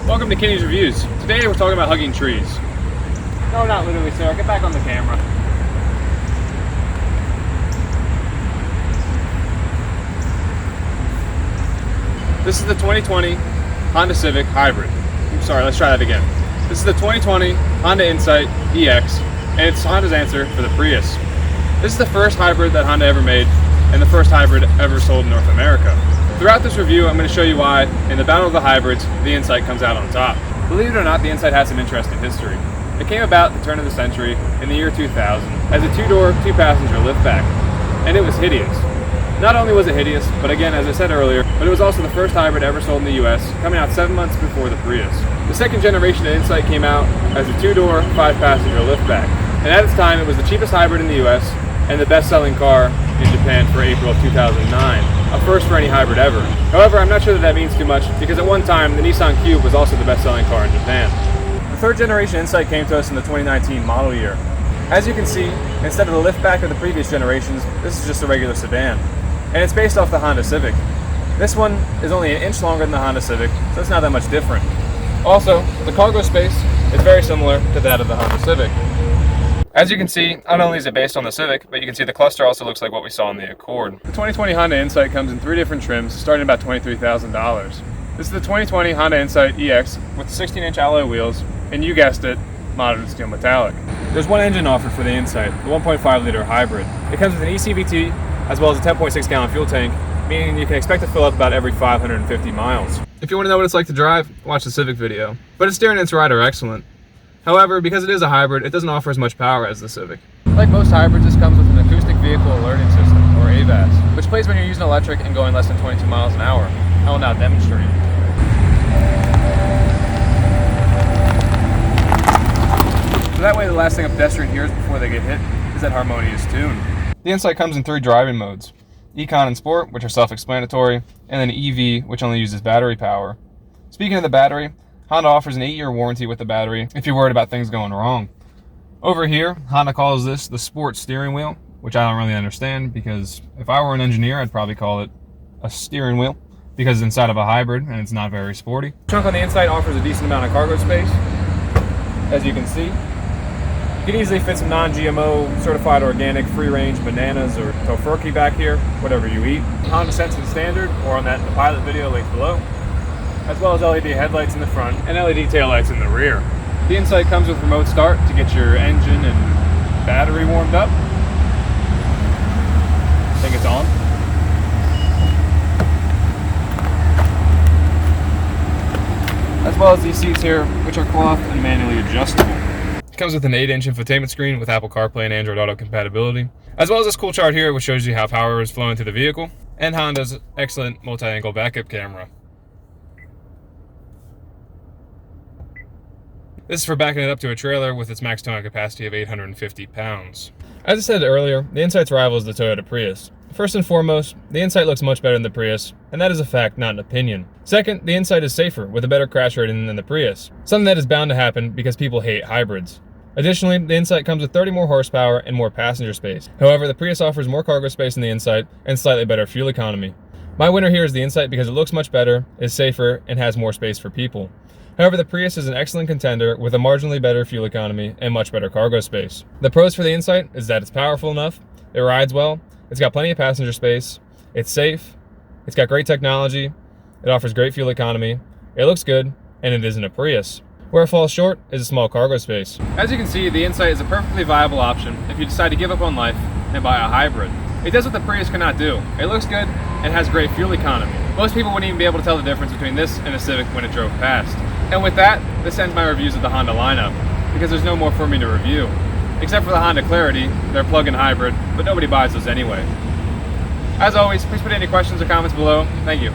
Welcome to Kenny's Reviews. Today we're talking about hugging trees. No, not literally, sir. Get back on the camera. This is the 2020 Honda Civic Hybrid. Sorry, let's try that again. This is the 2020 Honda Insight EX, and it's Honda's answer for the Prius. This is the first hybrid that Honda ever made, and the first hybrid ever sold in North America. Throughout this review, I'm going to show you why, in the battle of the hybrids, the Insight comes out on top. Believe it or not, the Insight has some interesting history. It came about at the turn of the century, in the year 2000, as a two-door, two-passenger liftback, and it was hideous. Not only was it hideous, but again, as I said earlier, but it was also the first hybrid ever sold in the US, coming out 7 months before the Prius. The second generation of Insight came out as a two-door, five-passenger liftback, and at its time, it was the cheapest hybrid in the US and the best-selling car in Japan for April of 2009, a first for any hybrid ever. However, I'm not sure that means too much, because at one time, the Nissan Cube was also the best-selling car in Japan. The third generation Insight came to us in the 2019 model year. As you can see, instead of the liftback of the previous generations, this is just a regular sedan, and it's based off the Honda Civic. This one is only an inch longer than the Honda Civic, so it's not that much different. Also, the cargo space is very similar to that of the Honda Civic. As you can see, not only is it based on the Civic, but you can see the cluster also looks like what we saw in the Accord. The 2020 Honda Insight comes in 3 different trims, starting at about $23,000. This is the 2020 Honda Insight EX with 16-inch alloy wheels, and you guessed it, modern steel metallic. There's one engine offered for the Insight, the 1.5-liter hybrid. It comes with an ECVT, as well as a 10.6-gallon fuel tank, meaning you can expect to fill up about every 550 miles. If you want to know what it's like to drive, watch the Civic video. But its steering and its ride are excellent. However, because it is a hybrid, it doesn't offer as much power as the Civic. Like most hybrids, this comes with an acoustic vehicle alerting system, or AVAS, which plays when you're using electric and going less than 22 miles an hour. I will now demonstrate. So that way the last thing a pedestrian hears before they get hit is that harmonious tune. The Insight comes in 3 driving modes: Econ and Sport, which are self-explanatory, and then EV, which only uses battery power. Speaking of the battery, Honda offers an 8-year warranty with the battery if you're worried about things going wrong. Over here, Honda calls this the Sport steering wheel, which I don't really understand, because if I were an engineer, I'd probably call it a steering wheel, because it's inside of a hybrid and it's not very sporty. The trunk on the Insight offers a decent amount of cargo space, as you can see. You can easily fit some non-GMO, certified organic, free-range bananas or tofurkey back here, whatever you eat. Honda Sense Standard, or on the pilot video linked below, as well as LED headlights in the front and LED taillights in the rear. The Insight comes with remote start to get your engine and battery warmed up. I think it's on. As well as these seats here, which are cloth and manually adjustable. It comes with an 8-inch infotainment screen with Apple CarPlay and Android Auto compatibility, as well as this cool chart here which shows you how power is flowing through the vehicle, and Honda's excellent multi-angle backup camera. This is for backing it up to a trailer with its max towing capacity of 850 pounds. As I said earlier, the Insight's rival is the Toyota Prius. First and foremost, the Insight looks much better than the Prius, and that is a fact, not an opinion. Second, the Insight is safer, with a better crash rating than the Prius, something that is bound to happen because people hate hybrids. Additionally, the Insight comes with 30 more horsepower and more passenger space. However, the Prius offers more cargo space than the Insight and slightly better fuel economy. My winner here is the Insight because it looks much better, is safer, and has more space for people. However, the Prius is an excellent contender with a marginally better fuel economy and much better cargo space. The pros for the Insight is that it's powerful enough, it rides well, it's got plenty of passenger space, it's safe, it's got great technology, it offers great fuel economy, it looks good, and it isn't a Prius. Where it falls short is a small cargo space. As you can see, the Insight is a perfectly viable option if you decide to give up on life and buy a hybrid. It does what the Prius cannot do. It looks good and has great fuel economy. Most people wouldn't even be able to tell the difference between this and a Civic when it drove past. And with that, this ends my reviews of the Honda lineup, because there's no more for me to review. Except for the Honda Clarity, their plug-in hybrid, but nobody buys those anyway. As always, please put any questions or comments below. Thank you.